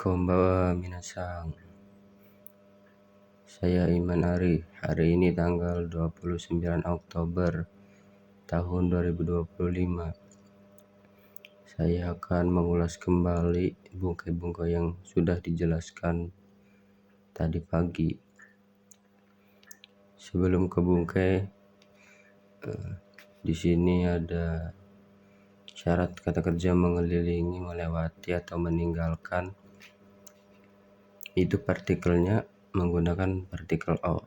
Konbanwa minasan. Saya Iman Ari. Hari ini tanggal 29 Oktober tahun 2025. Saya akan mengulas kembali bungkai-bungkai yang sudah dijelaskan tadi pagi. Sebelum ke bungkai, di sini ada syarat kata kerja mengelilingi, melewati, atau meninggalkan. Itu partikelnya menggunakan partikel O.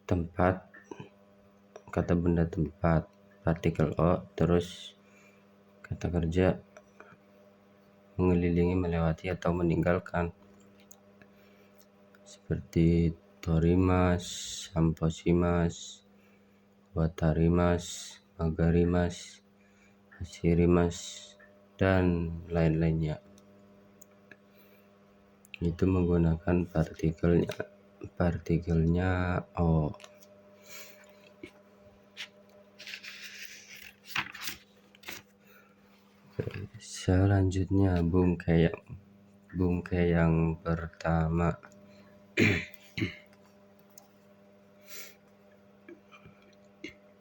Tempat, kata benda tempat, partikel O, terus kata kerja mengelilingi, melewati, atau meninggalkan. Seperti torimas, samposimas, watarimas, magarimas, hasirimas, dan lain-lainnya. Itu menggunakan partikelnya O. Selanjutnya bungkai yang pertama.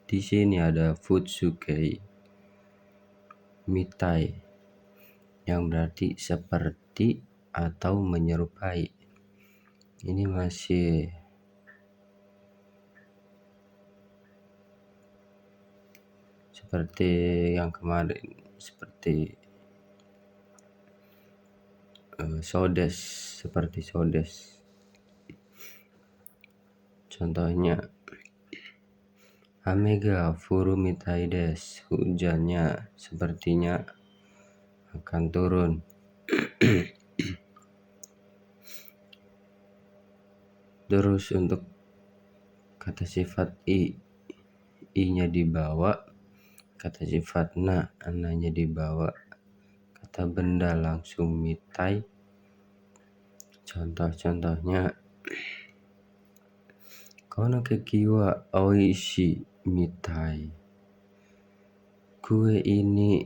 Di sini ada Futsukai Mitai, yang berarti seperti atau menyerupai. Ini masih seperti yang kemarin, seperti seperti sodes. Contohnya Amega Furumitai des, hujannya sepertinya akan turun. Terus untuk kata sifat I-nya dibawa, kata sifat na-nya dibawa, kata benda langsung mitai. Contoh-contohnya kono keki wa oishi mitai, kue ini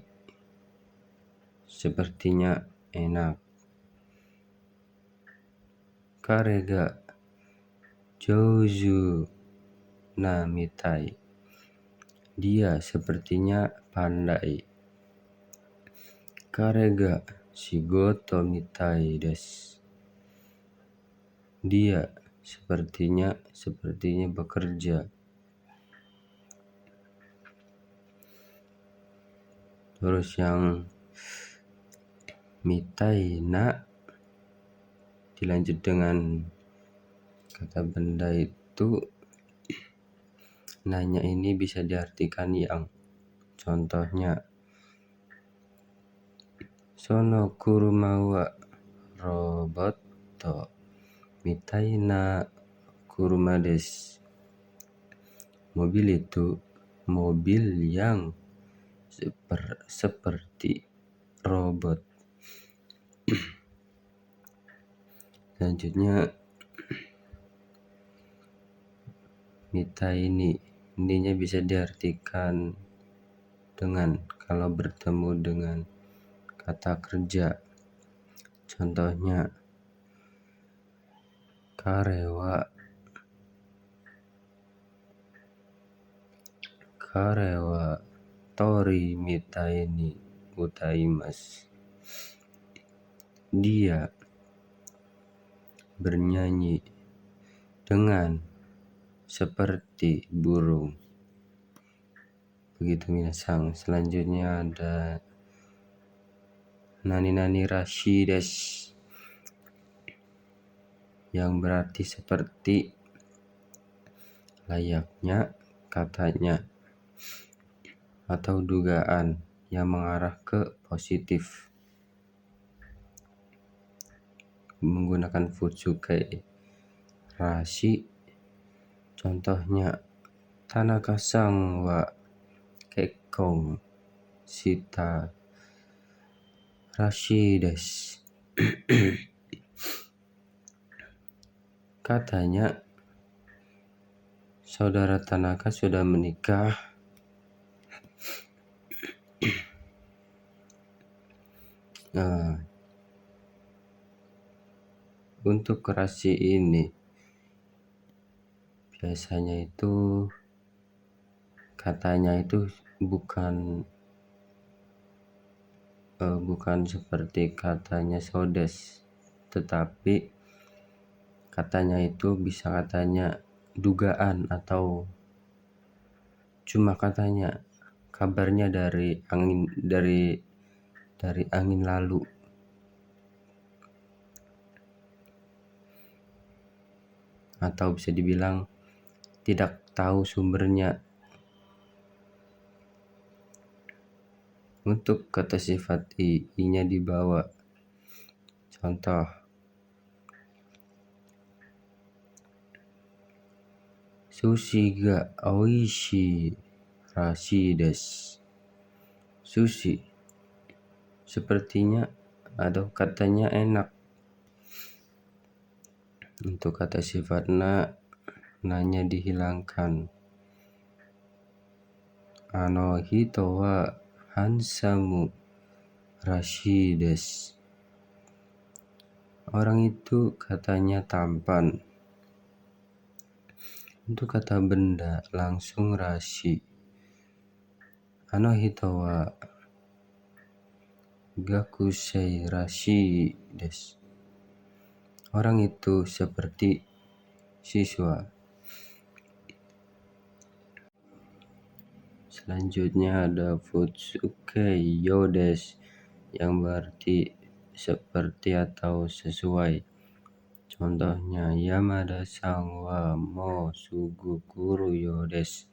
sepertinya enak. Kare ga jouzu na mitai, dia sepertinya pandai. Kare ga shigoto mitai desu, dia sepertinya bekerja. Terus yang mitai na dilanjut dengan kata benda itu, nanya ini bisa diartikan yang. Contohnya sono kuruma wa roboto mitai na kuruma desu, mobil itu mobil yang seperti robot. Selanjutnya mitai ininya bisa diartikan dengan, kalau bertemu dengan kata kerja. Contohnya karewa tori mitai ni utaimasu, dia bernyanyi dengan seperti burung. Begitu minasang. Selanjutnya ada nani rashi desu, yang berarti seperti, layaknya, katanya, atau dugaan yang mengarah ke positif. Menggunakan futsukai rashi. Contohnya Tanaka-san wa kekkon shita rashi desu, katanya saudara Tanaka sudah menikah. Nah, untuk rashi ini biasanya itu katanya itu bukan seperti katanya Sodes, tetapi katanya itu bisa katanya dugaan atau cuma katanya kabarnya dari angin lalu, atau bisa dibilang tidak tahu sumbernya. Untuk kata sifat i-nya dibawa. Contoh, sushi ga oishi rashi desu. Sushi sepertinya atau katanya enak. Untuk kata sifat nanya dihilangkan. Ano hito wa hansamu rashi desu. Orang itu katanya tampan. Untuk kata benda langsung rashi. Ano hito wa gakusei rashi desu. Orang itu seperti siswa. Selanjutnya ada futsukei yo desu, yang berarti seperti atau sesuai. Contohnya, Yamada-san wa mo sugu kuru yo desu.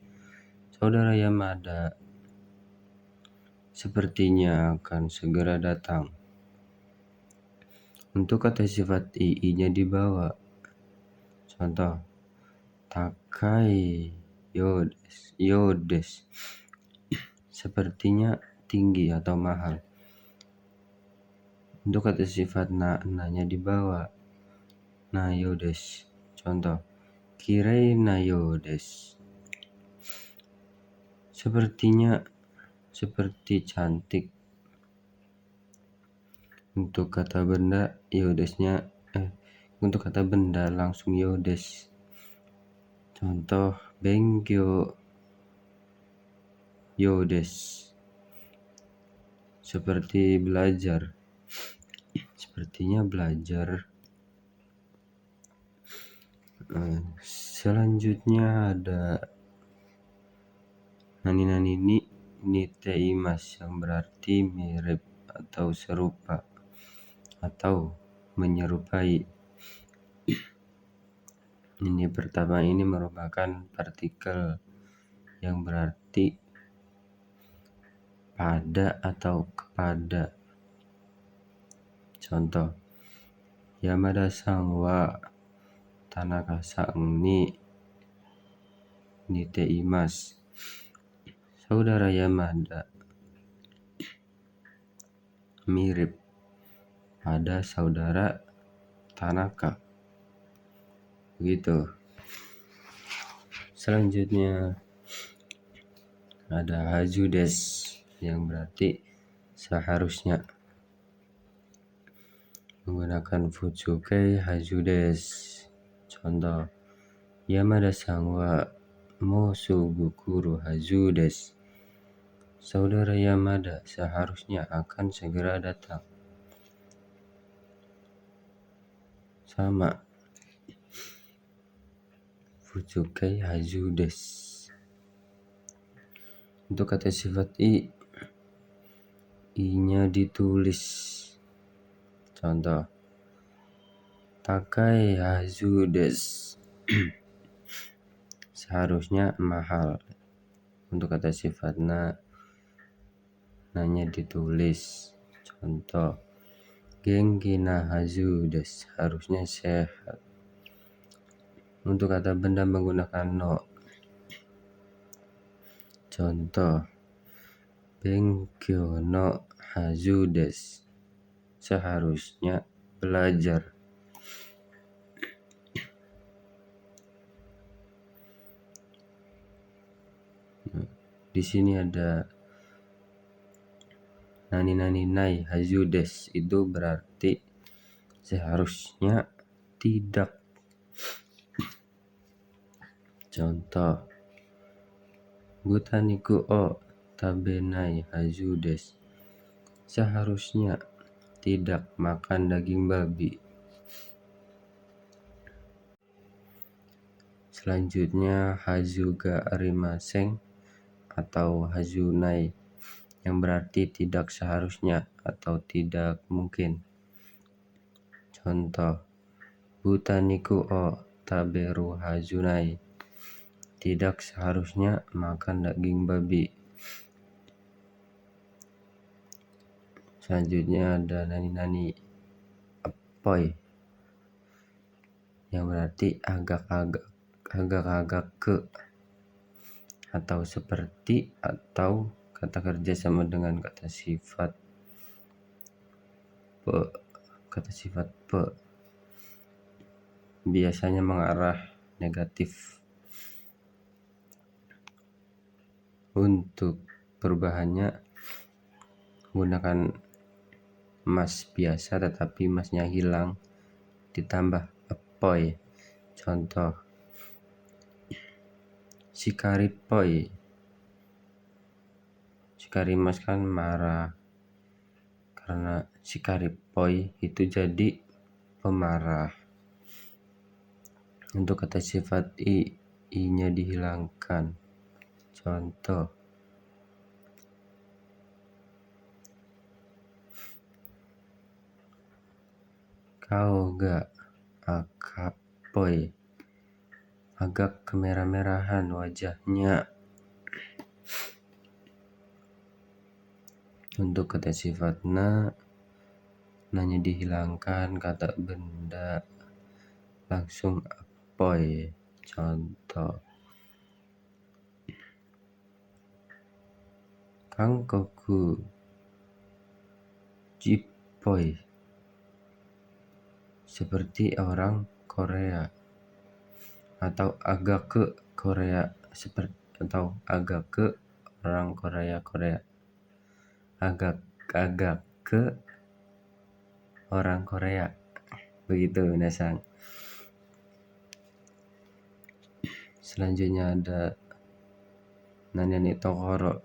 Saudara Yamada sepertinya akan segera datang. Untuk kata sifat i-nya dibawa. Contoh, takai yo desu. Sepertinya tinggi atau mahal. Untuk kata sifat nanya dibawa. Nayo desu. Contoh, kirei nayo desu. Sepertinya seperti cantik. Untuk kata benda untuk kata benda langsung yo desu. Contoh, benkyou yo desu. Seperti belajar. Sepertinya belajar. Selanjutnya ada nani ni niteimasu, yang berarti mirip atau serupa atau menyerupai. Ini pertama ini merupakan partikel yang berarti pada atau kepada. Contoh, Yamada-san wa Tanaka-san ni niteimasu. Saudara Yamada mirip pada saudara Tanaka. Begitu. Selanjutnya ada haju desu, yang berarti seharusnya. Menggunakan futsukei haju desu. Contoh, Yamada-san wa mo sugu kuru haju desu. Saudara Yamada seharusnya akan segera datang. Sama. Futsukei haju desu. Untuk kata sifat i-nya ditulis. Contoh, takai haju desu. Seharusnya mahal. Untuk kata sifat nanya ditulis. Contoh, genki na haju desu. Harusnya sehat. Untuk kata benda menggunakan no. Contoh, benkyou no haju desu. Seharusnya belajar. Di sini ada nani nani nai hazu des itu berarti seharusnya tidak. Contoh, butaniku o tabe nai hazu des, seharusnya tidak makan daging babi. Selanjutnya hazu ga arimaseng atau hazunai yang berarti tidak seharusnya atau tidak mungkin. Contoh, butaniku o taberu hazunai, tidak seharusnya makan daging babi. Selanjutnya ada nani-nani apoi yang berarti agak-agak ke atau seperti atau kata kerja sama dengan kata sifat pe biasanya mengarah negatif. Untuk perubahannya menggunakan mas biasa tetapi masnya hilang ditambah apoi. Contoh, sikaripoi, sikari mas kan marah, karena sikaripoi itu jadi pemarah. Untuk kata sifat i nya dihilangkan. Contoh, kau ga akapoi, agak kemerah-merahan wajahnya. Untuk kata sifat nanya dihilangkan, kata benda langsung apoi. Contoh, kangkoku jipoi, seperti orang Korea atau agak ke Korea, seperti atau agak ke orang Korea agak ke orang Korea, begitu Nasang. Selanjutnya ada nani tokoro,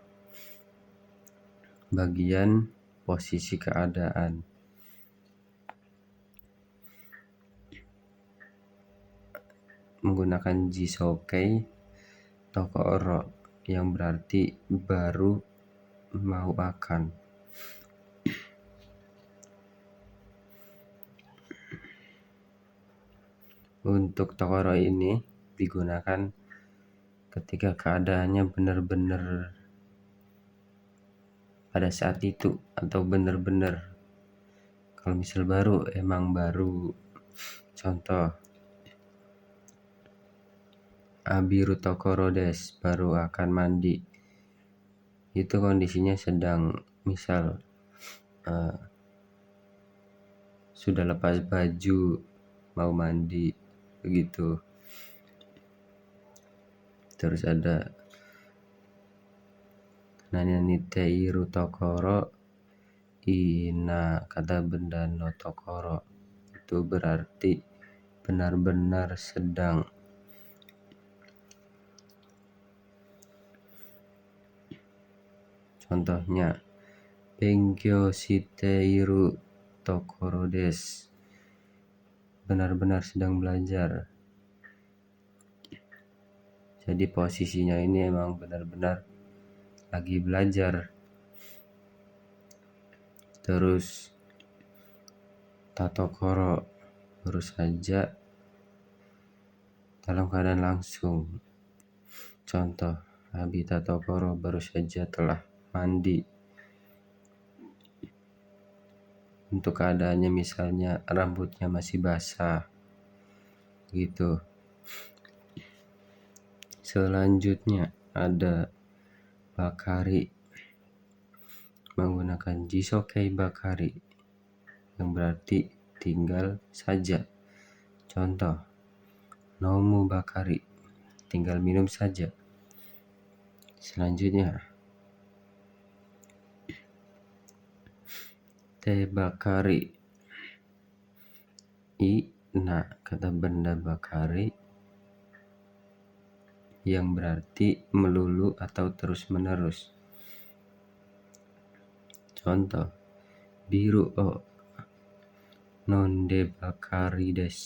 bagian posisi keadaan. Menggunakan jisokei tokoro yang berarti baru mau akan. Untuk tokoro ini digunakan ketika keadaannya benar-benar pada saat itu atau benar-benar. Kalau misal baru, emang baru. Contoh, abiru tokoro des, baru akan mandi. Itu kondisinya sedang, misal sudah lepas baju mau mandi, begitu. Terus ada nani teiru tokoro ina kata benda no tokoro, itu berarti benar-benar sedang. Contohnya, benkyou shiteiru tokoro des, benar-benar sedang belajar. Jadi posisinya ini emang benar-benar lagi belajar. Terus tatokoro, baru saja dalam keadaan langsung. Contoh, abi tatokoro, baru saja telah mandi. Untuk keadaannya misalnya rambutnya masih basah, gitu. Selanjutnya ada bakari, menggunakan jisokei bakari yang berarti tinggal saja. Contoh, nomu bakari, tinggal minum saja. Selanjutnya bakari. Kata benda bakari yang berarti melulu atau terus menerus. Contoh, biru nonde bakari des.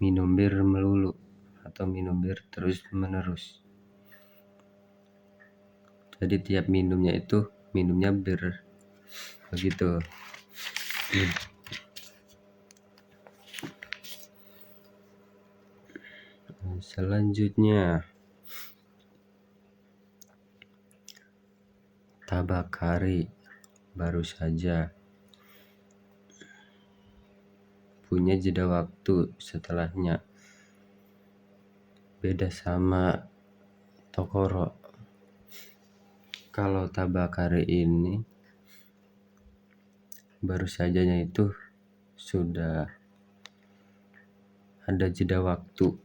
Minum bir melulu atau minum bir terus menerus. Jadi tiap minumnya itu minumnya bir, begitu. Selanjutnya, tabakari, baru saja. Punya jeda waktu setelahnya. Beda sama tokoro. Kalau tabakari ini baru sajanya itu sudah ada jeda waktu.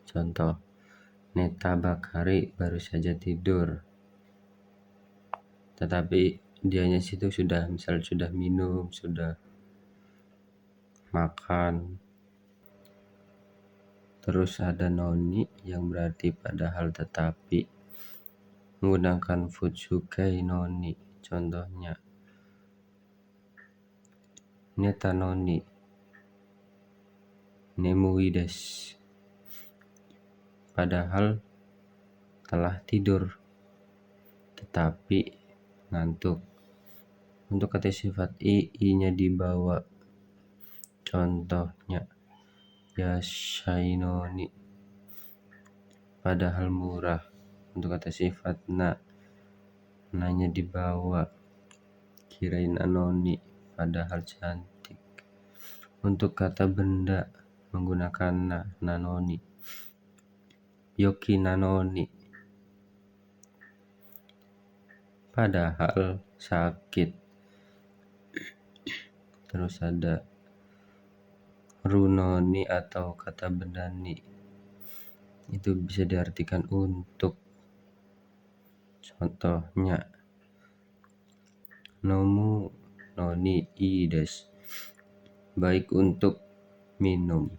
Contoh, tabakari baru saja tidur. Tetapi dianya situ sudah minum, sudah makan. Terus ada noni yang berarti padahal tetapi, menggunakan futsukai noni. Contohnya, neta noni nemui des, padahal telah tidur tetapi ngantuk. Untuk kata sifat i-nya dibawa. Contohnya, yashai noni, padahal murah. Untuk kata sifat na-nya dibawa. Kirain anoni, padahal cantik. Untuk kata benda menggunakan nanoni. Yoki nanoni, padahal sakit. Terus ada runoni atau kata benda ni. Itu bisa diartikan untuk. Contohnya, nomu noni i des, baik untuk minum.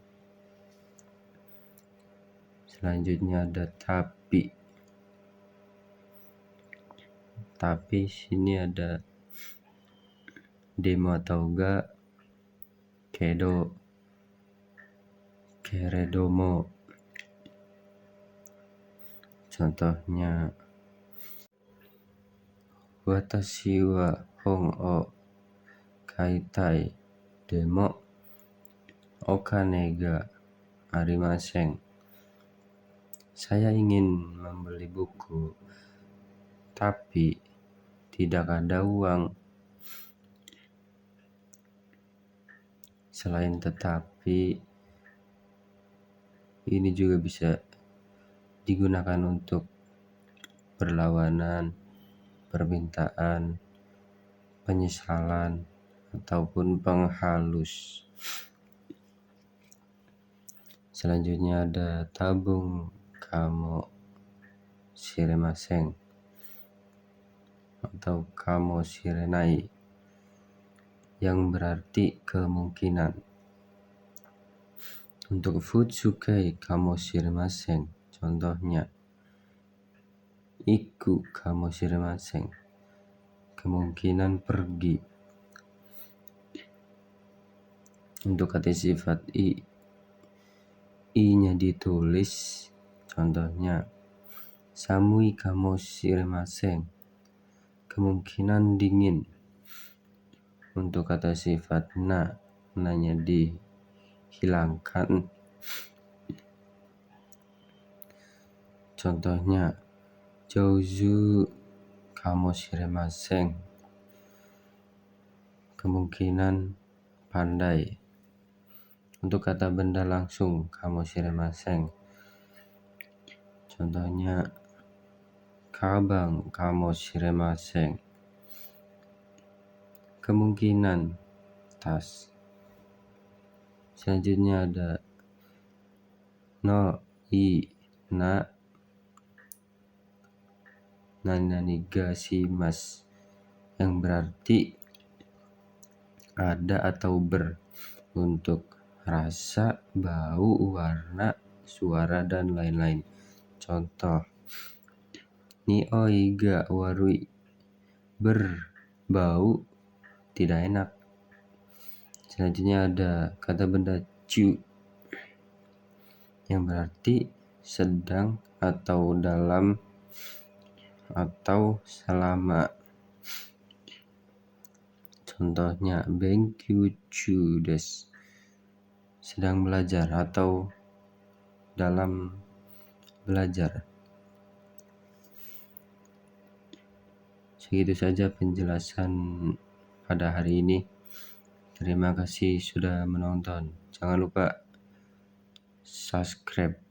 Selanjutnya ada tapi. Tapi sini ada demo atau ga, kedo, keredomo. Contohnya, watashi wa hon o kaitai demo okane ga arimasen. Saya ingin membeli buku, tapi tidak ada uang. Selain tetapi, ini juga bisa digunakan untuk berlawanan, permintaan, penyesalan, ataupun penghalus. Selanjutnya ada tabung kamo shiremasen atau kamo shirenai, yang berarti kemungkinan. Untuk futsukai kamo shiremasen, contohnya, iku kamo shiremasen, kemungkinan pergi. Untuk kata sifat i-nya ditulis. Contohnya, samui kamo shiremasen, kemungkinan dingin. Untuk kata sifat na-nya dihilangkan. Contohnya, jouzu kamo shiremasen, kemungkinan pandai. Untuk kata benda langsung kamo shiremasen. Contohnya, kabang kamo shiremasen, kemungkinan tas. Selanjutnya ada no i na nani ga shimasu, yang berarti ada atau ber, untuk rasa, bau, warna, suara, dan lain-lain. Contoh, ni oi ga warui, berbau tidak enak. Selanjutnya ada kata benda cu yang berarti sedang atau dalam atau selama. Contohnya benkyu chu desu, sedang belajar atau dalam belajar. Segitu saja penjelasan pada hari ini. Terima kasih sudah menonton. Jangan lupa subscribe